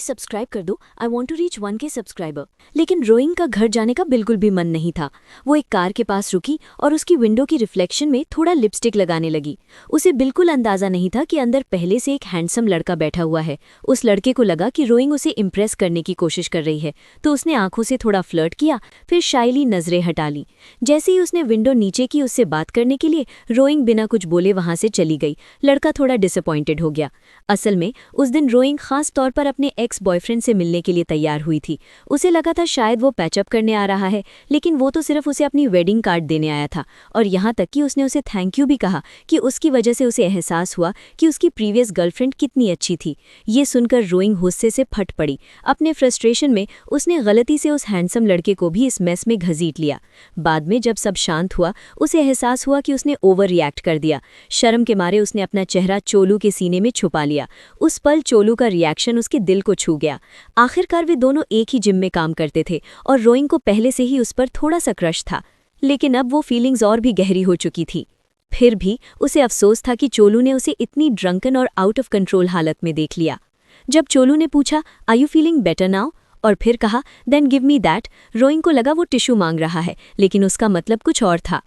Subscribe कर दो, I want to reach 1K subscriber. लेकिन रोइंग का घर जाने का बिल्कुल भी मन नहीं था। वो एक कार के पास रुकी और उसकी विंडो की रिफ्लेक्शन में थोड़ा लिपस्टिक लगाने लगी। उसे बिल्कुल अंदाजा नहीं था कि अंदर पहले से एक हैंडसम लड़का बैठा हुआ है। उस लड़के को लगा कि रोइंग उसे इम्प्रेस करने की कोशिश कर रही है, तो उसने आंखों से थोड़ा फ्लर्ट किया, फिर शाइली नजरें हटा ली। जैसे ही उसने विंडो नीचे की उससे बात करने के लिए, रोइंग बिना कुछ बोले वहां से चली गई। लड़का थोड़ा डिसअपॉइंटेड हो गया। असल में उस दिन रोइंग खास तौर पर अपने एक्स बॉयफ्रेंड से मिलने के लिए तैयार हुई थी। उसे लगा था शायद वो पैचअप करने आ रहा है, लेकिन वो तो सिर्फ उसे अपनी वेडिंग कार्ड देने आया था। और यहाँ तक कि उसने उसे थैंक यू भी कहा कि उसकी वजह से उसे एहसास हुआ कि उसकी प्रीवियस गर्लफ्रेंड कितनी अच्छी थी। ये सुनकर रोइंग गुस्से से फट पड़ी। अपने फ्रस्ट्रेशन में उसने गलती से उस हैंडसम लड़के को भी इस मेस में घसीट लिया। बाद में जब सब शांत हुआ, उसे एहसास हुआ कि उसने ओवर रिएक्ट कर दिया। शर्म के मारे उसने अपना चेहरा चोलू के सीने में छुपा लिया। उस पल चोलू का रिएक्शन उसके दिल को छू गया। आखिरकार वे दोनों एक ही जिम में काम करते थे और रोइंग को पहले से ही उस पर थोड़ा सा क्रश था, लेकिन अब वो फीलिंग्स और भी गहरी हो चुकी थी। फिर भी उसे अफसोस था कि चोलू ने उसे इतनी ड्रंकन और आउट ऑफ कंट्रोल हालत में देख लिया। जब चोलू ने पूछा, are you feeling better now, और फिर कहा, देन गिव मी दैट, रोइंग को लगा वो टिश्यू मांग रहा है, लेकिन उसका मतलब कुछ और था।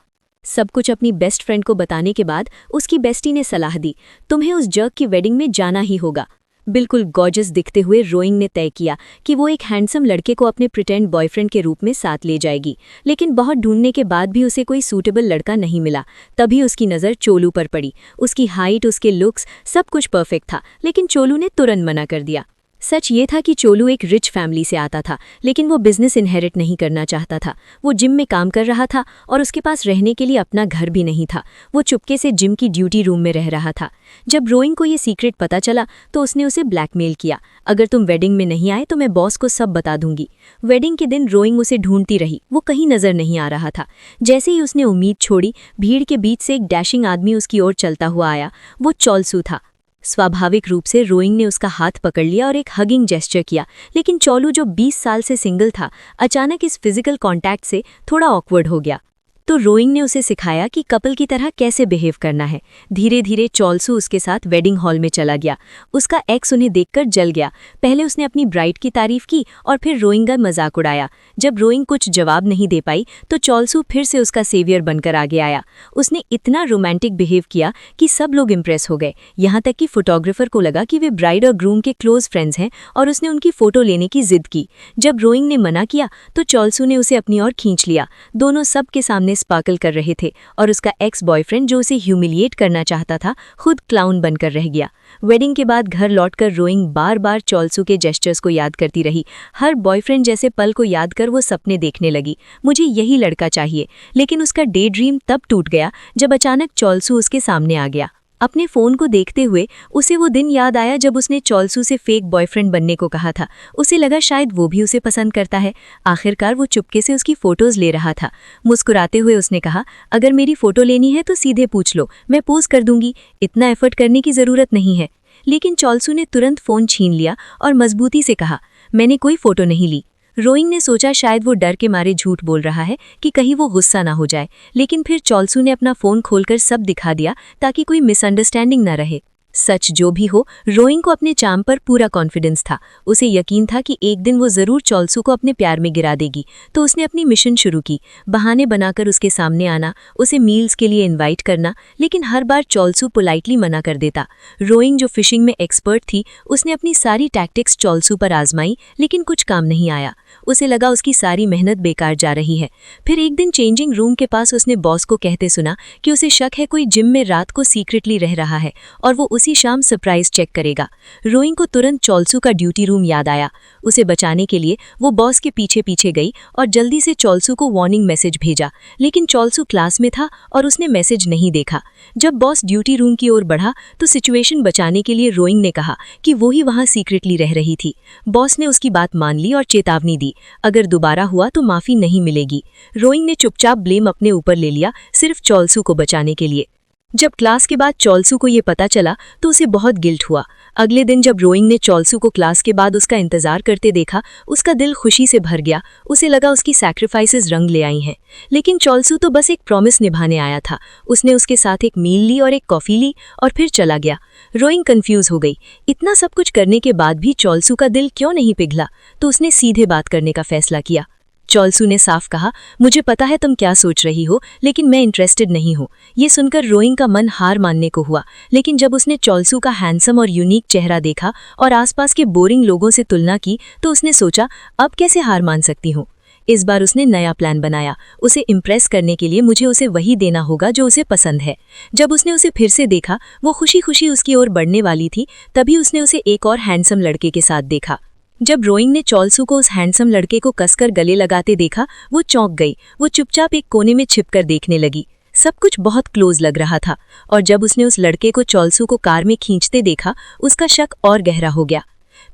सब कुछ अपनी बेस्ट फ्रेंड को बताने के बाद उसकी बेस्टी ने सलाह दी, तुम्हें उस जर्क की वेडिंग में जाना ही होगा। बिल्कुल गॉर्जियस दिखते हुए रोइंग ने तय किया कि वो एक हैंडसम लड़के को अपने प्रिटेंड बॉयफ्रेंड के रूप में साथ ले जाएगी। लेकिन बहुत ढूंढने के बाद भी उसे कोई सूटेबल लड़का नहीं मिला। तभी उसकी नज़र चोलू पर पड़ी। उसकी हाइट, उसके लुक्स, सब कुछ परफेक्ट था, लेकिन चोलू ने तुरंत मना कर दिया। सच ये था कि चोलू एक रिच फैमिली से आता था, लेकिन वो बिजनेस इनहेरिट नहीं करना चाहता था। वो जिम में काम कर रहा था और उसके पास रहने के लिए अपना घर भी नहीं था। वो चुपके से जिम की ड्यूटी रूम में रह रहा था। जब रोइंग को ये सीक्रेट पता चला तो उसने उसे ब्लैकमेल किया, अगर तुम वेडिंग में नहीं आए तो मैं बॉस को सब बता दूंगी। वेडिंग के दिन रोइंग उसे ढूंढती रही, वो कहीं नजर नहीं आ रहा था। जैसे ही उसने उम्मीद छोड़ी, भीड़ के बीच से एक डैशिंग आदमी उसकी ओर चलता हुआ आया। वो चोलसू था। स्वाभाविक रूप से रोइंग ने उसका हाथ पकड़ लिया और एक हगिंग जेस्चर किया, लेकिन चोलू जो 20 साल से सिंगल था, अचानक इस फिजिकल कांटेक्ट से थोड़ा ऑकवर्ड हो गया। तो रोइंग ने उसे सिखाया कि कपल की तरह कैसे बिहेव करना है। धीरे धीरे चोलसू उसके साथ वेडिंग हॉल में चला गया। उसका एक्स उन्हें देखकर जल गया। पहले उसने अपनी ब्राइड की तारीफ की और फिर रोइंग का मजाक उड़ाया। जब रोइंग कुछ जवाब नहीं दे पाई तो चोलसू फिर से उसका सेवियर बनकर आगे आया। उसने इतना रोमांटिक बिहेव किया कि सब लोग इम्प्रेस हो गए। यहाँ तक कि फोटोग्राफर को लगा कि वे ब्राइड और ग्रूम के क्लोज फ्रेंड्स हैं और उसने उनकी फोटो लेने की जिद की। जब रोइंग ने मना किया तो चोलसू ने उसे अपनी ओर खींच लिया। दोनों सबके सामने स्पार्कल कर रहे थे और उसका एक्स बॉयफ्रेंड जो उसे ह्यूमिलिएट करना चाहता था, खुद क्लाउन बनकर रह गया। वेडिंग के बाद घर लौटकर रोइंग बार बार चोलसू के जेस्चर्स को याद करती रही। हर बॉयफ्रेंड जैसे पल को याद कर वो सपने देखने लगी, मुझे यही लड़का चाहिए। लेकिन उसका डे ड्रीम तब टूट गया जब अचानक चोलसू उसके सामने आ गया। अपने फोन को देखते हुए उसे वो दिन याद आया जब उसने चोलसू से फेक बॉयफ्रेंड बनने को कहा था। उसे लगा शायद वो भी उसे पसंद करता है। आखिरकार वो चुपके से उसकी फोटोज ले रहा था। मुस्कुराते हुए उसने कहा, अगर मेरी फोटो लेनी है तो सीधे पूछ लो, मैं पोज कर दूंगी, इतना एफर्ट करने की जरूरत नहीं है। लेकिन चोलसू ने तुरंत फोन छीन लिया और मजबूती से कहा, मैंने कोई फोटो नहीं ली। रोइंग ने सोचा शायद वो डर के मारे झूठ बोल रहा है कि कहीं वो गुस्सा ना हो जाए, लेकिन फिर चोलसू ने अपना फोन खोलकर सब दिखा दिया ताकि कोई मिसअंडरस्टैंडिंग ना रहे। सच जो भी हो, रोइंग को अपने चार्म पर पूरा कॉन्फिडेंस था। उसे यकीन था कि एक दिन वो जरूर चोलसू को अपने प्यार में गिरा देगी। तो उसने अपनी मिशन शुरू की, बहाने बनाकर उसके सामने आना, उसे मील्स के लिए इनवाइट करना, लेकिन हर बार चोलसू पोलाइटली मना कर देता। रोइंग जो फिशिंग में एक्सपर्ट थी, उसने अपनी सारी टैक्टिक्स चोलसू पर आजमाई, लेकिन कुछ काम नहीं आया। उसे लगा उसकी सारी मेहनत बेकार जा रही है। फिर एक दिन चेंजिंग रूम के पास उसने बॉस को कहते सुना कि उसे शक है कोई जिम में रात को सीक्रेटली रह रहा है और वो उसी शाम सरप्राइज चेक करेगा। रोइंग को तुरंत चोलसू का ड्यूटी रूम याद आया। उसे बचाने के लिए वो बॉस के पीछे पीछे गई और जल्दी से चोलसू को वार्निंग मैसेज भेजा, लेकिन चोलसू क्लास में था और उसने मैसेज नहीं देखा। जब बॉस ड्यूटी रूम की ओर बढ़ा तो सिचुएशन बचाने के लिए रोइंग ने कहा कि वो ही वहां सीक्रेटली रह रही थी। बॉस ने उसकी बात मान ली और चेतावनी दी, अगर दोबारा हुआ तो माफी नहीं मिलेगी। रोइंग ने चुपचाप ब्लेम अपने ऊपर ले लिया, सिर्फ चोलसू को बचाने के लिए। जब क्लास के बाद चॉल्सू को ये पता चला तो उसे बहुत गिल्ट हुआ। अगले दिन जब रोइंग ने चॉल्सू को क्लास के बाद उसका इंतजार करते देखा, उसका दिल खुशी से भर गया। उसे लगा उसकी सैक्रिफाइसेस रंग ले आई हैं। लेकिन चॉल्सू तो बस एक प्रॉमिस निभाने आया था। उसने उसके साथ एक मील ली और एक कॉफी ली और फिर चला गया। रोइंग कंफ्यूज हो गई। इतना सब कुछ करने के बाद भी चॉल्सू का दिल क्यों नहीं पिघला, तो उसने सीधे बात करने का फैसला किया। चॉल्सू ने साफ कहा, मुझे पता है तुम क्या सोच रही हो, लेकिन मैं इंटरेस्टेड नहीं हूँ। ये सुनकर रोइंग का मन हार मानने को हुआ, लेकिन जब उसने चॉल्सू का हैंडसम और यूनिक चेहरा देखा और आसपास के बोरिंग लोगों से तुलना की तो उसने सोचा, अब कैसे हार मान सकती हूँ। इस बार उसने नया प्लान बनाया। उसे इम्प्रेस करने के लिए मुझे उसे वही देना होगा जो उसे पसंद है। जब उसने उसे फिर से देखा, वो खुशी खुशी उसकी ओर बढ़ने वाली थी, तभी उसने उसे एक और हैंडसम लड़के के साथ देखा। जब रोइंग ने चॉल्सू को उस हैंडसम लड़के को कसकर गले लगाते देखा, वो चौंक गई। वो चुपचाप एक कोने में छिपकर देखने लगी। सब कुछ बहुत क्लोज लग रहा था, और जब उसने उस लड़के को चॉल्सू को कार में खींचते देखा, उसका शक और गहरा हो गया।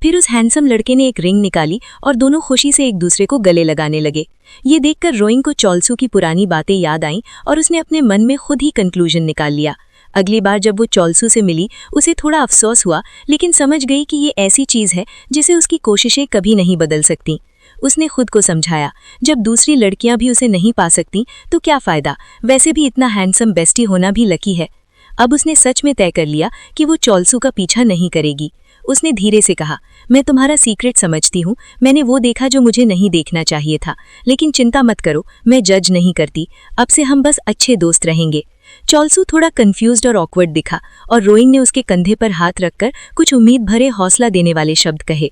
फिर उस हैंडसम लड़के ने एक रिंग निकाली और दोनों खुशी से एक दूसरे को गले लगाने लगे। ये देखकर रोइंग को चॉल्सू की पुरानी बातें याद आईं और उसने अपने मन में खुद ही कंक्लूजन निकाल लिया। अगली बार जब वो चॉल्सू से मिली, उसे थोड़ा अफसोस हुआ, लेकिन समझ गई कि ये ऐसी चीज़ है जिसे उसकी कोशिशें कभी नहीं बदल सकती। उसने खुद को समझाया, जब दूसरी लड़कियां भी उसे नहीं पा सकती तो क्या फ़ायदा, वैसे भी इतना हैंडसम बेस्टी होना भी लकी है। अब उसने सच में तय कर लिया कि वो चॉल्सू का पीछा नहीं करेगी। उसने धीरे से कहा, मैं तुम्हारा सीक्रेट समझती हूँ, मैंने वो देखा जो मुझे नहीं देखना चाहिए था, लेकिन चिंता मत करो, मैं जज नहीं करती, अब से हम बस अच्छे दोस्त रहेंगे। चॉल्सू थोड़ा कंफ्यूज्ड और ऑकवर्ड दिखा और रोइंग ने उसके कंधे पर हाथ रखकर कुछ उम्मीद भरे हौसला देने वाले शब्द कहे।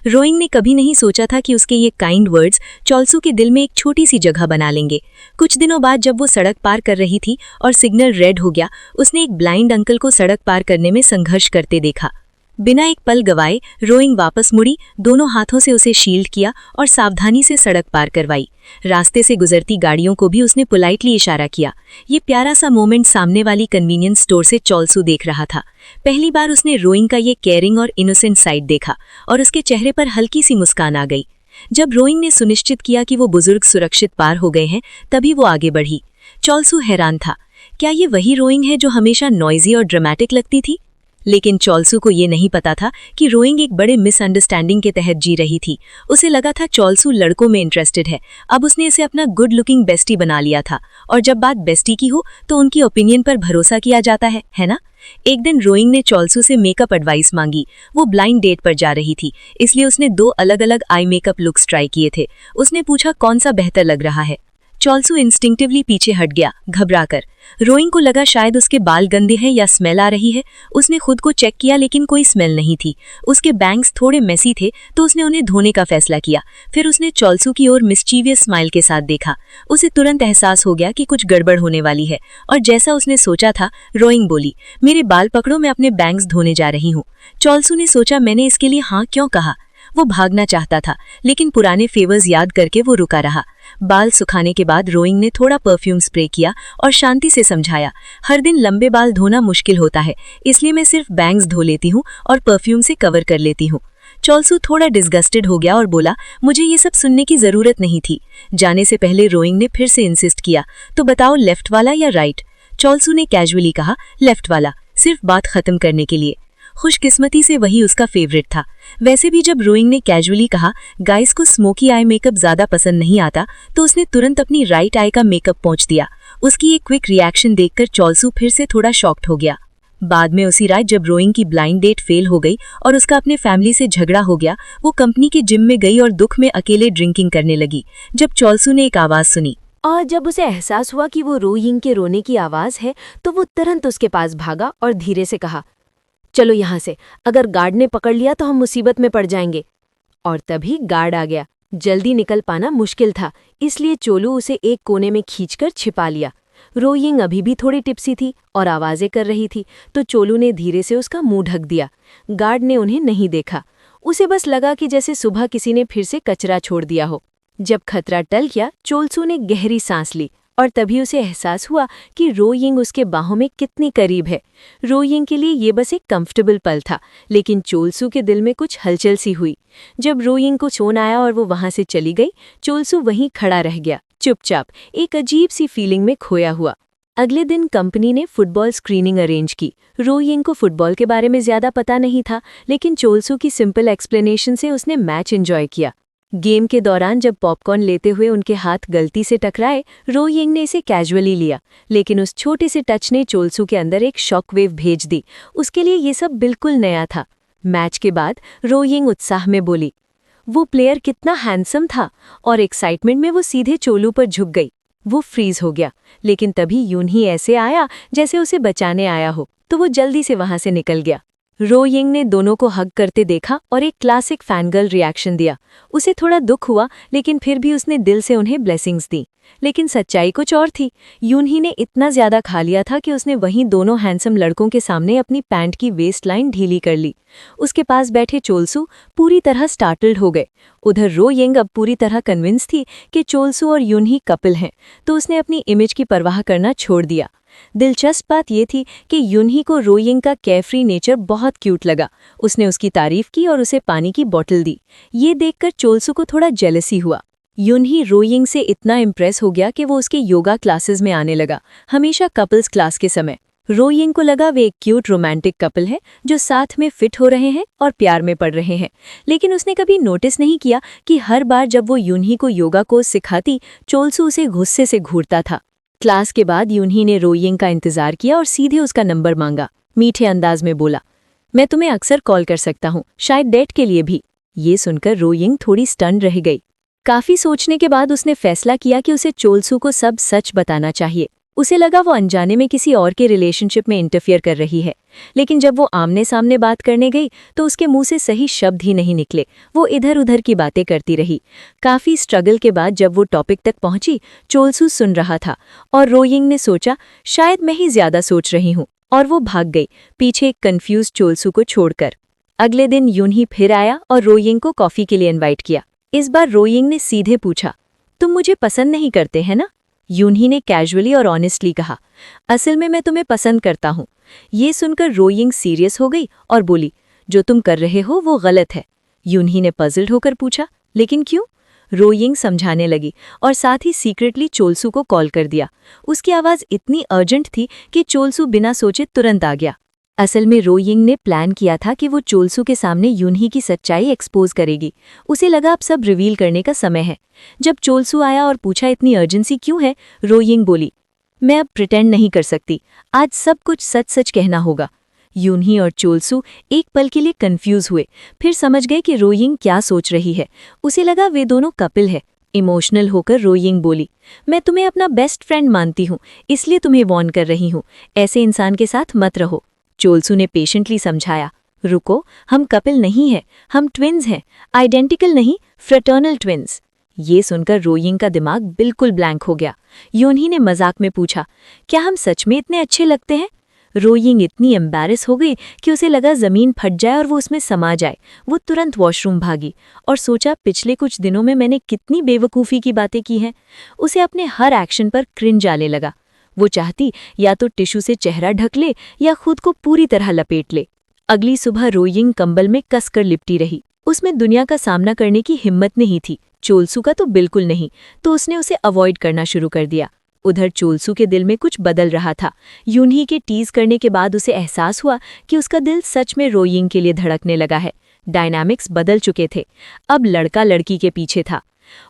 रोइंग ने कभी नहीं सोचा था कि उसके ये काइंड वर्ड्स चॉल्सू के दिल में एक छोटी सी जगह बना लेंगे। कुछ दिनों बाद जब वो सड़क पार कर रही थी और सिग्नल रेड हो गया, उसने एक ब्लाइंड अंकल को सड़क पार करने में संघर्ष करते देखा। बिना एक पल गवाए रोइंग वापस मुड़ी, दोनों हाथों से उसे शील्ड किया और सावधानी से सड़क पार करवाई। रास्ते से गुजरती गाड़ियों को भी उसने पोलाइटली इशारा किया। ये प्यारा सा मोमेंट सामने वाली कन्वीनियंस स्टोर से चॉल्सू देख रहा था। पहली बार उसने रोइंग का ये केयरिंग और इनोसेंट साइड देखा और उसके चेहरे पर हल्की सी मुस्कान आ गई। जब रोइंग ने सुनिश्चित किया कि वो बुजुर्ग सुरक्षित पार हो गए हैं, तभी वो आगे बढ़ी। चॉल्सू हैरान था, क्या ये वही रोइंग है जो हमेशा नॉइजी और ड्रामेटिक लगती थी? लेकिन चॉल्सू को ये नहीं पता था कि रोइंग एक बड़े मिसअंडरस्टैंडिंग के तहत जी रही थी। उसे लगा था चॉल्सू लड़कों में इंटरेस्टेड है। अब उसने इसे अपना गुड लुकिंग बेस्टी बना लिया था, और जब बात बेस्टी की हो तो उनकी ओपिनियन पर भरोसा किया जाता है ना? एक दिन रोइंग ने चॉल्सू से मेकअप एडवाइस मांगी। वो ब्लाइंड डेट पर जा रही थी, इसलिए उसने 2 अलग अलग आई मेकअप लुक्स ट्राई किए थे। उसने पूछा कौन सा बेहतर लग रहा है। चॉल्सू इंस्टिंक्टिवली पीछे हट गया, घबराकर। रोइंग को लगा शायद उसके बाल गंदे हैं या स्मेल आ रही है। उसने खुद को चेक किया, लेकिन कोई स्मेल नहीं थी। उसके बैंग्स थोड़े मेसी थे, तो उसने उन्हें धोने का फैसला किया। फिर उसने चॉल्सू की ओर मिस्चीवियस स्माइल के साथ देखा। उसे तुरंत एहसास हो गया कि कुछ गड़बड़ होने वाली है, और जैसा उसने सोचा था, रोइंग बोली, मेरे बाल पकड़ो, मैं अपने बैंग्स धोने जा रही हूँ। चॉल्सू ने सोचा, मैंने इसके लिए हाँ क्यों कहा? वो भागना चाहता था, लेकिन पुराने फेवर्स याद करके वो रुका रहा। बाल सुखाने के बाद रोइंग ने थोड़ा परफ्यूम स्प्रे किया और शांति से समझाया, हर दिन लंबे बाल धोना मुश्किल होता है, इसलिए मैं सिर्फ बैंग्स धो लेती हूँ और परफ्यूम से कवर कर लेती हूँ। चॉल्सू थोड़ा डिस्गस्टेड हो गया और बोला, मुझे ये सब सुनने की जरूरत नहीं थी। जाने से पहले रोइंग ने फिर से इंसिस्ट किया, तो बताओ लेफ्ट वाला या राइट? चॉल्सू ने कैजुअली कहा, लेफ्ट वाला, सिर्फ बात खत्म करने के लिए। खुशकिस्मती से वही उसका फेवरेट था। वैसे भी जब रोइंग ने कैजुअली कहा गाइस को स्मोकी आई मेकअप ज्यादा पसंद नहीं आता, तो उसने तुरंत अपनी राइट आई का मेकअप पोंछ दिया। उसकी एक क्विक रिएक्शन देखकर चॉल्सू फिर से थोड़ा शॉक्ड हो गया। बाद में उसी रात जब रोइंग की ब्लाइंड डेट फेल हो गई और उसका अपने फैमिली से झगड़ा हो गया, वो कंपनी के जिम में गई और दुख में अकेले ड्रिंकिंग करने लगी। जब चॉल्सू ने एक आवाज सुनी और जब उसे एहसास हुआ कि वो रोइंग के रोने की आवाज है, तो वो तुरंत उसके पास भागा और धीरे से कहा, चलो यहाँ से, अगर गार्ड ने पकड़ लिया तो हम मुसीबत में पड़ जाएंगे। और तभी गार्ड आ गया। जल्दी निकल पाना मुश्किल था, इसलिए चोलू उसे एक कोने में खींचकर छिपा लिया। रोइंग अभी भी थोड़ी टिप्सी थी और आवाजें कर रही थी, तो चोलू ने धीरे से उसका मुंह ढक दिया। गार्ड ने उन्हें नहीं देखा। उसे बस लगा कि जैसे सुबह किसी ने फिर से कचरा छोड़ दिया हो। जब खतरा टल गया, चोल्सू ने गहरी सांस ली और तभी उसे एहसास हुआ कि रोइंग उसके बाहों में कितनी करीब है। रोइंग के लिए ये बस एक कंफर्टेबल पल था, लेकिन चोल्सू के दिल में कुछ हलचल सी हुई। जब रोइंग को फोन आया और वो वहां से चली गई, चोल्सू वहीं खड़ा रह गया, चुपचाप, एक अजीब सी फीलिंग में खोया हुआ। अगले दिन कंपनी ने फुटबॉल स्क्रीनिंग अरेंज की। रो यिंग को फुटबॉल के बारे में ज्यादा पता नहीं था, लेकिन चोलसू की सिंपल एक्सप्लेनेशन से उसने मैच एंजॉय किया। गेम के दौरान जब पॉपकॉर्न लेते हुए उनके हाथ गलती से टकराए, रो यिंग ने इसे कैजुअली लिया, लेकिन उस छोटे से टच ने चोलसू के अंदर एक शॉकवेव भेज दी। उसके लिए ये सब बिल्कुल नया था। मैच के बाद रो यिंग उत्साह में बोली, वो प्लेयर कितना हैंडसम था, और एक्साइटमेंट में वो सीधे चोलू पर झुक गई। वो फ्रीज हो गया, लेकिन तभी यूनही ऐसे आया जैसे उसे बचाने आया हो, तो वो जल्दी से वहां से निकल गया। रो यिंग ने दोनों को हग करते देखा और एक क्लासिक फैनगर्ल रिएक्शन दिया। उसे थोड़ा दुख हुआ, लेकिन फिर भी उसने दिल से उन्हें ब्लेसिंग्स दी। लेकिन सच्चाई कुछ और थी। यूनही ने इतना ज्यादा खा लिया था कि उसने वहीं दोनों हैंडसम लड़कों के सामने अपनी पैंट की वेस्ट लाइन ढीली कर ली। उसके पास बैठे चोलसू पूरी तरह स्टार्टल्ड हो गए। उधर रो यिंग अब पूरी तरह कन्विंस थी कि चोलसू और यूनही कपल हैं, तो उसने अपनी इमेज की परवाह करना छोड़ दिया। दिलचस्प बात यह थी कि यूनही को रो यिंग का केयरफ्री नेचर बहुत क्यूट लगा। उसने उसकी तारीफ की और उसे पानी की बोतल दी। ये देखकर चोलसू को थोड़ा जेलसी हुआ। यूनही रो यिंग से इतना इम्प्रेस हो गया कि वो उसके योगा क्लासेस में आने लगा, हमेशा कपल्स क्लास के समय। रो यिंग को लगा वे एक क्यूट रोमांटिक कपल है जो साथ में फिट हो रहे हैं और प्यार में पड़ रहे हैं। लेकिन उसने कभी नोटिस नहीं किया कि हर बार जब वो यूनही को योगा कोर्स सिखाती, चोलसू उसे गुस्से से घूरता था। क्लास के बाद यूनही ने रो यिंग का इंतजार किया और सीधे उसका नंबर मांगा। मीठे अंदाज में बोला, मैं तुम्हें अक्सर कॉल कर सकता हूँ, शायद डेट के लिए भी। ये सुनकर रो यिंग थोड़ी स्टन रह गई। काफी सोचने के बाद उसने फैसला किया कि उसे चोलसू को सब सच बताना चाहिए। उसे लगा वो अनजाने में किसी और के रिलेशनशिप में इंटरफियर कर रही है। लेकिन जब वो आमने सामने बात करने गई तो उसके मुंह से सही शब्द ही नहीं निकले। वो इधर उधर की बातें करती रही। काफी स्ट्रगल के बाद जब वो टॉपिक तक पहुंची, चोलसू सुन रहा था और रो यिंग ने सोचा शायद मैं ही ज्यादा सोच रही हूँ, और वो भाग गई, पीछे एक कंफ्यूज चोलसू को छोड़कर। अगले दिन यूनही फिर आया और रो यिंग को कॉफी के लिए इन्वाइट किया। इस बार रो यिंग ने सीधे पूछा, तुम मुझे पसंद नहीं करते है ना? यूनही ने कैजुअली और ऑनेस्टली कहा, असल में मैं तुम्हें पसंद करता हूँ। ये सुनकर रो यिंग सीरियस हो गई और बोली, जो तुम कर रहे हो वो गलत है। यूनही ने पजल्ड होकर पूछा, लेकिन क्यों? रो यिंग समझाने लगी और साथ ही सीक्रेटली चोलसू को कॉल कर दिया। उसकी आवाज़ इतनी अर्जेंट थी कि चोलसू बिना सोचे तुरंत आ गया। असल में रो यिंग ने प्लान किया था कि वो चोलसू के सामने यूनही की सच्चाई एक्सपोज करेगी। उसे लगा अब सब रिवील करने का समय है। जब चोलसू आया और पूछा इतनी अर्जेंसी क्यों है, रो यिंग बोली, मैं अब प्रिटेंड नहीं कर सकती, आज सब कुछ सच सच कहना होगा। यूनही और चोलसू एक पल के लिए कंफ्यूज हुए, फिर समझ गए कि रो यिंग क्या सोच रही है। उसे लगा वे दोनों कपिल है। इमोशनल होकर रो यिंग बोली, मैं तुम्हें अपना बेस्ट फ्रेंड मानती हूँ, इसलिए तुम्हें वॉर्न कर रही हूँ, ऐसे इंसान के साथ मत रहो। चोलसू ने पेशेंटली समझाया, रुको, हम कपिल नहीं हैं, हम ट्विन्स हैं, आइडेंटिकल नहीं, फ्रेटर्नल ट्विन्स। ये सुनकर रो यिंग का दिमाग बिल्कुल ब्लैंक हो गया। यूनही ने मजाक में पूछा, क्या हम सच में इतने अच्छे लगते हैं? रो यिंग इतनी एम्बैरेस हो गई कि उसे लगा जमीन फट जाए और वो उसमें समा जाए। वो तुरंत वॉशरूम भागी और सोचा पिछले कुछ दिनों में मैंने कितनी बेवकूफ़ी की बातें की हैं। उसे अपने हर एक्शन पर क्रिंज आने लगा। वो चाहती या तो टिश्यू से चेहरा ढक ले या खुद को पूरी तरह लपेट ले। अगली सुबह रो यिंग कंबल में कसकर लिपटी रही। उसमें दुनिया का सामना करने की हिम्मत नहीं थी, चोलसू का तो बिल्कुल नहीं, तो उसने उसे अवॉइड करना शुरू कर दिया। उधर चोलसू के दिल में कुछ बदल रहा था। यूनही के टीज करने के बाद उसे एहसास हुआ कि उसका दिल सच में रो यिंग के लिए धड़कने लगा है। डायनामिक्स बदल चुके थे। अब लड़का लड़की के पीछे था।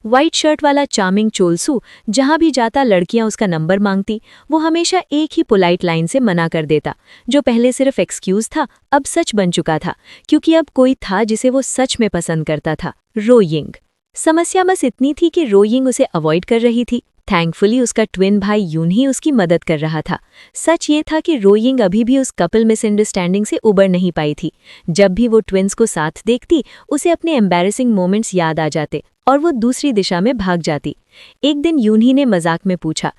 व्हाइट शर्ट वाला चार्मिंग चोलसू जहां भी जाता लड़कियां उसका नंबर मांगती, वो हमेशा एक ही पोलाइट लाइन से मना कर देता। जो पहले सिर्फ एक्सक्यूज था, अब सच बन चुका था, क्योंकि अब कोई था जिसे वो सच में पसंद करता था, रो यिंग। समस्या बस इतनी थी कि रो यिंग उसे अवॉइड कर रही थी। थैंकफुली उसका ट्विन भाई यूनही उसकी मदद कर रहा था। सच ये था कि रो यिंग अभी भी उस कपल मिसअंडरस्टैंडिंग से उबर नहीं पाई थी। जब भी वो ट्विन्स को साथ देखती, उसे अपने एम्बैरेसिंग मोमेंट्स याद आ जाते और वो दूसरी दिशा में भाग जाती। एक दिन यूनही ने मजाक में पूछा,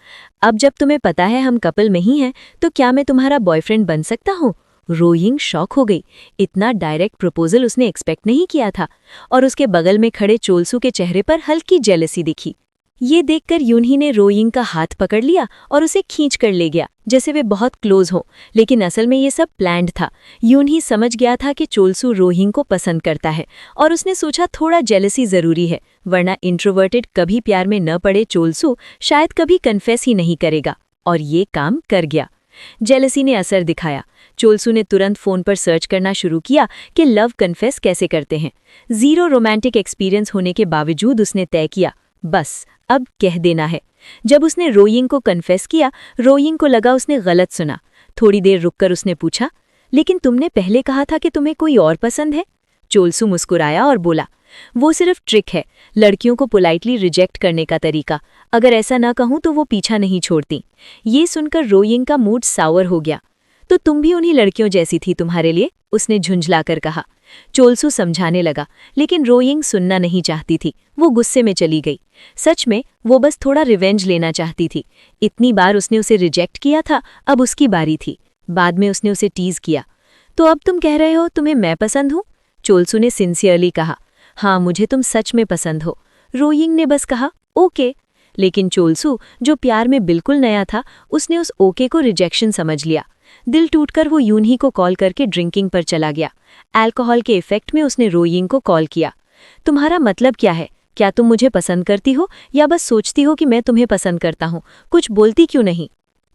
अब जब तुम्हें पता है हम कपल में ही हैं, तो क्या मैं तुम्हारा बॉयफ्रेंड बन सकता हूँ? रो यिंग शॉक हो गई। इतना डायरेक्ट प्रपोजल उसने एक्सपेक्ट नहीं किया था, और उसके बगल में खड़े चोलसू के चेहरे पर हल्की जेलसी दिखी। ये देखकर यूनही ने रो यिंग का हाथ पकड़ लिया और उसे खींच कर ले गया, जैसे वे बहुत क्लोज हो। लेकिन असल में ये सब प्लान्ड था। यूनही समझ गया था कि चोलसू रो यिंग को पसंद करता है, और उसने सोचा थोड़ा जेलसी जरूरी है, वरना इंट्रोवर्टेड कभी प्यार में न पड़े चोलसू शायद कभी कन्फेस ही नहीं करेगा। और ये काम कर गया। जेलसी ने असर दिखाया। चोलसू ने तुरंत फोन पर सर्च करना शुरू किया कि लव कन्फेस कैसे करते हैं। 0 रोमांटिक एक्सपीरियंस होने के बावजूद उसने तय किया, बस अब कह देना है। जब उसने रोइंग को कन्फेस किया, रोइंग को लगा उसने गलत सुना। थोड़ी देर रुककर उसने पूछा, लेकिन तुमने पहले कहा था कि तुम्हें कोई और पसंद है? चोलसू मुस्कुराया और बोला, वो सिर्फ ट्रिक है, लड़कियों को पोलाइटली रिजेक्ट करने का तरीका। अगर ऐसा ना कहूं तो वो पीछा नहीं छोड़ती। ये सुनकर रोइंग का मूड सावर हो गया। तो तुम भी उन्हीं लड़कियों जैसी थी तुम्हारे लिए, उसने झुंझलाकर कहा। चोलसू समझाने लगा, लेकिन रोइंग सुनना नहीं चाहती थी। वो गुस्से में चली गई। सच में वो बस थोड़ा रिवेंज लेना चाहती थी। इतनी बार उसने उसे रिजेक्ट किया था, अब उसकी बारी थी। बाद में उसने उसे टीज किया। तो अब तुम कह रहे हो तुम्हें मैं पसंद हूं? चोलसू ने सिंसियरली कहा। हाँ, मुझे तुम सच में पसंद हो। रोइंग ने बस कहा, ओके। लेकिन चोलसू, जो प्यार में बिल्कुल नया था, उसने उस ओके को रिजेक्शन समझ लिया। दिल टूटकर वो यूं ही को कॉल करके ड्रिंकिंग पर चला गया। अल्कोहल के इफेक्ट में उसने रोइंग को कॉल किया। तुम्हारा मतलब क्या है? क्या तुम मुझे पसंद करती हो या बस सोचती हो कि मैं तुम्हें पसंद करता हूँ? कुछ बोलती क्यों नहीं?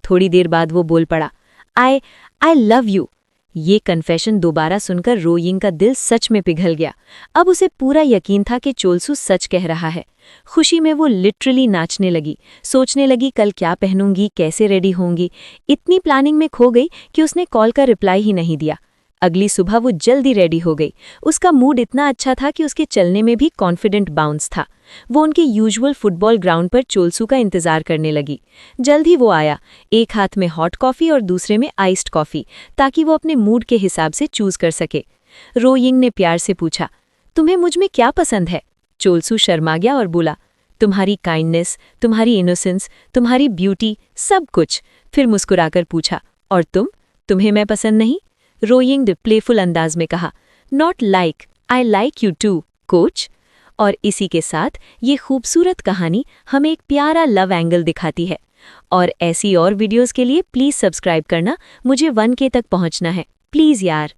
थोड़ी देर बाद वो बोल पड़ा, आई लव यू। ये कन्फेशन दोबारा सुनकर रोइंग का दिल सच में पिघल गया। अब उसे पूरा यकीन था कि चोलसू सच कह रहा है। खुशी में वो लिटरली नाचने लगी, सोचने लगी कल क्या पहनूंगी, कैसे रेडी होंगी। इतनी प्लानिंग में खो गई कि उसने कॉल का रिप्लाई ही नहीं दिया। अगली सुबह वो जल्दी रेडी हो गई। उसका मूड इतना अच्छा था कि उसके चलने में भी कॉन्फिडेंट बाउंस था। वो उनके यूजुअल फुटबॉल ग्राउंड पर चोलसू का इंतजार करने लगी। जल्द ही वो आया, एक हाथ में हॉट कॉफ़ी और दूसरे में आइस्ड कॉफ़ी, ताकि वो अपने मूड के हिसाब से चूज कर सके। रोइंग ने प्यार से पूछा, तुम्हें मुझ में क्या पसंद है? चोलसू शर्मा गया और बोला, तुम्हारी काइंडनेस, तुम्हारी इनोसेंस, तुम्हारी ब्यूटी, सब कुछ। फिर मुस्कुराकर पूछा, और तुम्हें मैं पसंद नहीं? रोइंग ने प्लेफुल अंदाज में कहा, not like, I like you to coach. और इसी के साथ ये खूबसूरत कहानी हमें एक प्यारा लव एंगल दिखाती है। और ऐसी और वीडियोस के लिए प्लीज़ सब्सक्राइब करना। मुझे 1K तक पहुंचना है, प्लीज़ यार।